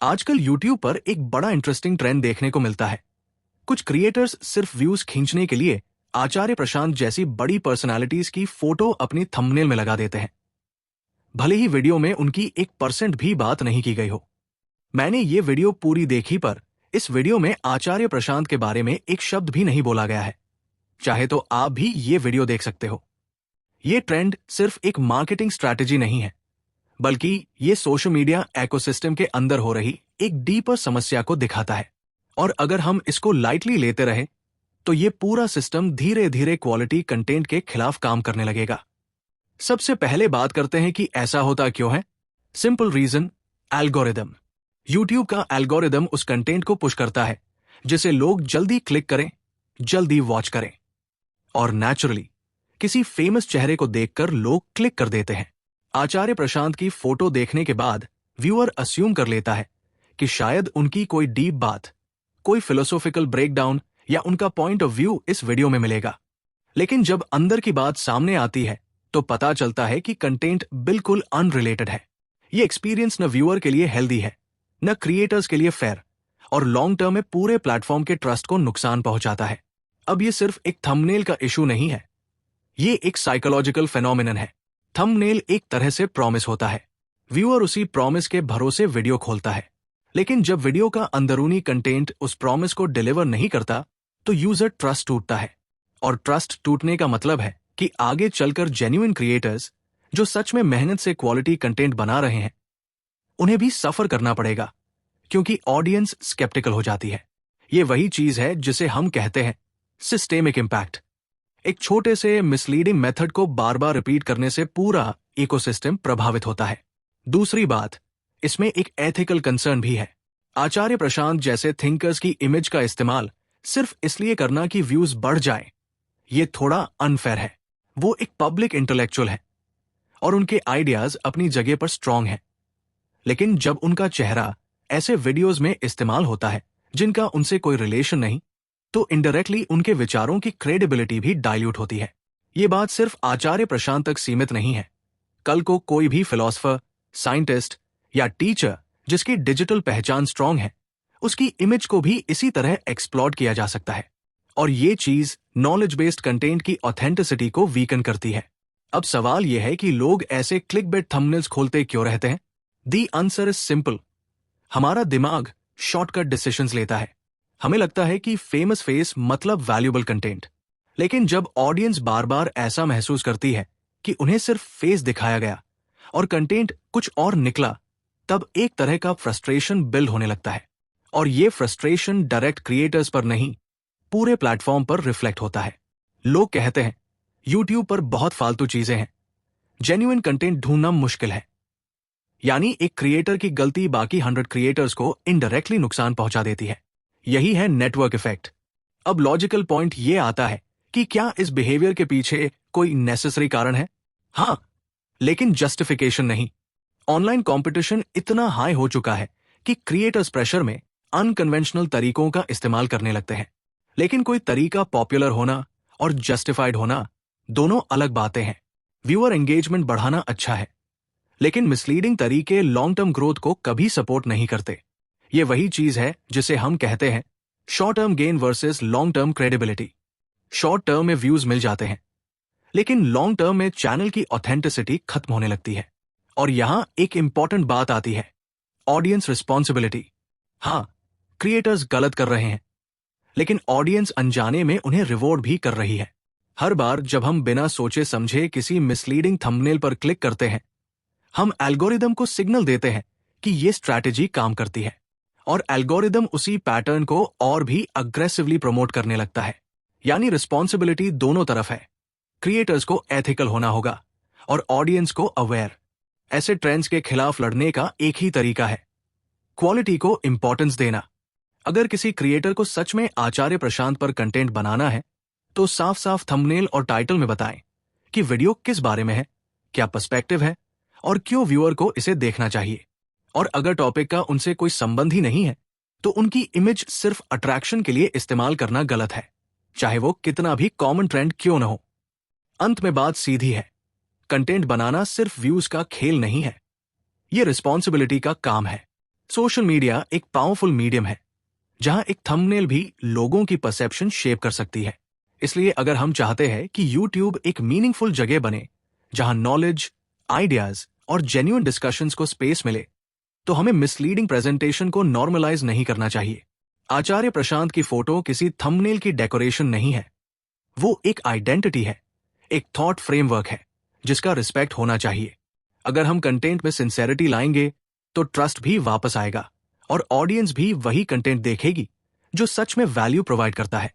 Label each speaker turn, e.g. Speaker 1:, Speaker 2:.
Speaker 1: आजकल YouTube पर एक बड़ा इंटरेस्टिंग ट्रेंड देखने को मिलता है। कुछ क्रिएटर्स सिर्फ व्यूज खींचने के लिए आचार्य प्रशांत जैसी बड़ी पर्सनालिटीज की फोटो अपनी थंबनेल में लगा देते हैं, भले ही वीडियो में उनकी 1% भी बात नहीं की गई हो। मैंने ये वीडियो पूरी देखी पर इस वीडियो में आचार्य प्रशांत के बारे में एक शब्द भी नहीं बोला गया है। चाहे तो आप भी ये वीडियो देख सकते हो। ये ट्रेंड सिर्फ एक मार्केटिंग स्ट्रैटेजी नहीं है, बल्कि ये सोशल मीडिया इकोसिस्टम के अंदर हो रही एक डीपर समस्या को दिखाता है। और अगर हम इसको लाइटली लेते रहे तो ये पूरा सिस्टम धीरे धीरे क्वालिटी कंटेंट के खिलाफ काम करने लगेगा। सबसे पहले बात करते हैं कि ऐसा होता क्यों है। Simple reason, algorithm. यूट्यूब का एल्गोरिदम उस कंटेंट को पुश करता है जिसे लोग जल्दी क्लिक करें, जल्दी वॉच करें। और नेचुरली किसी फेमस चेहरे को देखकर लोग क्लिक कर देते हैं। आचार्य प्रशांत की फोटो देखने के बाद व्यूअर अस्यूम कर लेता है कि शायद उनकी कोई डीप बात, कोई फिलोसॉफिकल ब्रेकडाउन या उनका पॉइंट ऑफ व्यू इस वीडियो में मिलेगा। लेकिन जब अंदर की बात सामने आती है तो पता चलता है कि कंटेंट बिल्कुल अनरिलेटेड है। ये एक्सपीरियंस न व्यूअर के लिए हेल्दी है, न क्रिएटर्स के लिए फेयर, और लॉन्ग टर्म में पूरे प्लेटफॉर्म के ट्रस्ट को नुकसान पहुंचाता है। अब ये सिर्फ एक थंबनेल का इशू नहीं है, ये एक साइकोलॉजिकल फेनोमेनन है। थंबनेल एक तरह से प्रॉमिस होता है। व्यूअर उसी प्रॉमिस के भरोसे वीडियो खोलता है, लेकिन जब वीडियो का अंदरूनी कंटेंट उस प्रॉमिस को डिलीवर नहीं करता तो यूजर ट्रस्ट टूटता है। और ट्रस्ट टूटने का मतलब है कि आगे चलकर जेन्युइन क्रिएटर्स जो सच में मेहनत से क्वालिटी कंटेंट बना रहे हैं, उन्हें भी सफर करना पड़ेगा, क्योंकि ऑडियंस स्केप्टिकल हो जाती है। ये वही चीज है जिसे हम कहते हैं सिस्टेमिक इंपैक्ट। एक छोटे से मिसलीडिंग मेथड को बार बार रिपीट करने से पूरा इकोसिस्टम प्रभावित होता है। दूसरी बात, इसमें एक एथिकल कंसर्न भी है। आचार्य प्रशांत जैसे थिंकर्स की इमेज का इस्तेमाल सिर्फ इसलिए करना कि व्यूज बढ़ जाए, ये थोड़ा अनफेयर है। वो एक पब्लिक इंटेलेक्चुअल है और उनके आइडियाज अपनी जगह पर स्ट्रांग हैं। लेकिन जब उनका चेहरा ऐसे वीडियोज में इस्तेमाल होता है जिनका उनसे कोई रिलेशन नहीं, तो इनडायरेक्टली उनके विचारों की क्रेडिबिलिटी भी डाइल्यूट होती है। ये बात सिर्फ आचार्य प्रशांत तक सीमित नहीं है। कल को कोई भी फिलोसफर, साइंटिस्ट या टीचर जिसकी डिजिटल पहचान स्ट्रांग है, उसकी इमेज को भी इसी तरह एक्सप्लॉइट किया जा सकता है। और ये चीज नॉलेज बेस्ड कंटेंट की ऑथेंटिसिटी को वीकन करती है। अब सवाल यह है कि लोग ऐसे क्लिकबेट थंबनेल्स खोलते क्यों रहते हैं। The answer is simple. हमारा दिमाग शॉर्टकट डिसीजंस लेता है। हमें लगता है कि फेमस फेस मतलब वैल्यूएबल कंटेंट। लेकिन जब ऑडियंस बार बार ऐसा महसूस करती है कि उन्हें सिर्फ फेस दिखाया गया और कंटेंट कुछ और निकला, तब एक तरह का फ्रस्ट्रेशन बिल्ड होने लगता है। और ये फ्रस्ट्रेशन डायरेक्ट क्रिएटर्स पर नहीं, पूरे प्लेटफॉर्म पर रिफ्लेक्ट होता है। लोग कहते हैं यूट्यूब पर बहुत फालतू चीजें हैं, जेन्युइन कंटेंट ढूंढना मुश्किल है। यानी एक क्रिएटर की गलती बाकी 100 क्रिएटर्स को इनडायरेक्टली नुकसान पहुंचा देती है। यही है नेटवर्क इफेक्ट। अब लॉजिकल पॉइंट ये आता है कि क्या इस बिहेवियर के पीछे कोई नेसेसरी कारण है? हाँ, लेकिन जस्टिफिकेशन नहीं। ऑनलाइन कंपटीशन इतना हाई हो चुका है कि क्रिएटर्स प्रेशर में अनकन्वेंशनल तरीकों का इस्तेमाल करने लगते हैं। लेकिन कोई तरीका पॉपुलर होना और जस्टिफाइड होना दोनों अलग बातें हैं। व्यूअर एंगेजमेंट बढ़ाना अच्छा है, लेकिन मिसलीडिंग तरीके लॉन्ग टर्म ग्रोथ को कभी सपोर्ट नहीं करते। ये वही चीज है जिसे हम कहते हैं short term gain versus long term credibility. Short term में व्यूज मिल जाते हैं, लेकिन लॉन्ग टर्म में चैनल की ऑथेंटिसिटी खत्म होने लगती है। और यहां एक इंपॉर्टेंट बात आती है, ऑडियंस रिस्पॉन्सिबिलिटी। हाँ, क्रिएटर्स गलत कर रहे हैं, लेकिन ऑडियंस अनजाने में उन्हें रिवॉर्ड भी कर रही है। हर बार जब हम बिना सोचे समझे किसी मिसलीडिंग थंबनेल पर क्लिक करते हैं, हम एल्गोरिदम को सिग्नल देते हैं कि ये स्ट्रैटेजी काम करती है, और एल्गोरिदम उसी पैटर्न को और भी अग्रेसिवली प्रमोट करने लगता है। यानी रिस्पॉन्सिबिलिटी दोनों तरफ है। क्रिएटर्स को एथिकल होना होगा और ऑडियंस को अवेयर। ऐसे ट्रेंड्स के खिलाफ लड़ने का एक ही तरीका है, क्वालिटी को इंपॉर्टेंस देना। अगर किसी क्रिएटर को सच में आचार्य प्रशांत पर कंटेंट बनाना है, तो साफ साफ थंबनेल और टाइटल में बताएं कि वीडियो किस बारे में है, क्या पर्सपेक्टिव है और क्यों व्यूअर को इसे देखना चाहिए। और अगर टॉपिक का उनसे कोई संबंध ही नहीं है, तो उनकी इमेज सिर्फ अट्रैक्शन के लिए इस्तेमाल करना गलत है, चाहे वो कितना भी कॉमन ट्रेंड क्यों न हो। अंत में बात सीधी है, कंटेंट बनाना सिर्फ व्यूज का खेल नहीं है, ये रिस्पॉन्सिबिलिटी का काम है। सोशल मीडिया एक पावरफुल मीडियम है जहां एक थंबनेल भी लोगों की परसेप्शन शेप कर सकती है। इसलिए अगर हम चाहते हैं कि YouTube एक मीनिंगफुल जगह बने जहां नॉलेज, आइडियाज और जेन्युइन डिस्कशंस को स्पेस मिले, तो हमें मिसलीडिंग प्रेजेंटेशन को नॉर्मलाइज नहीं करना चाहिए। आचार्य प्रशांत की फोटो किसी थंबनेल की डेकोरेशन नहीं है, वो एक आइडेंटिटी है, एक थॉट फ्रेमवर्क है जिसका रिस्पेक्ट होना चाहिए। अगर हम कंटेंट में सिंसेरिटी लाएंगे तो ट्रस्ट भी वापस आएगा और ऑडियंस भी वही कंटेंट देखेगी जो सच में वैल्यू प्रोवाइड करता है।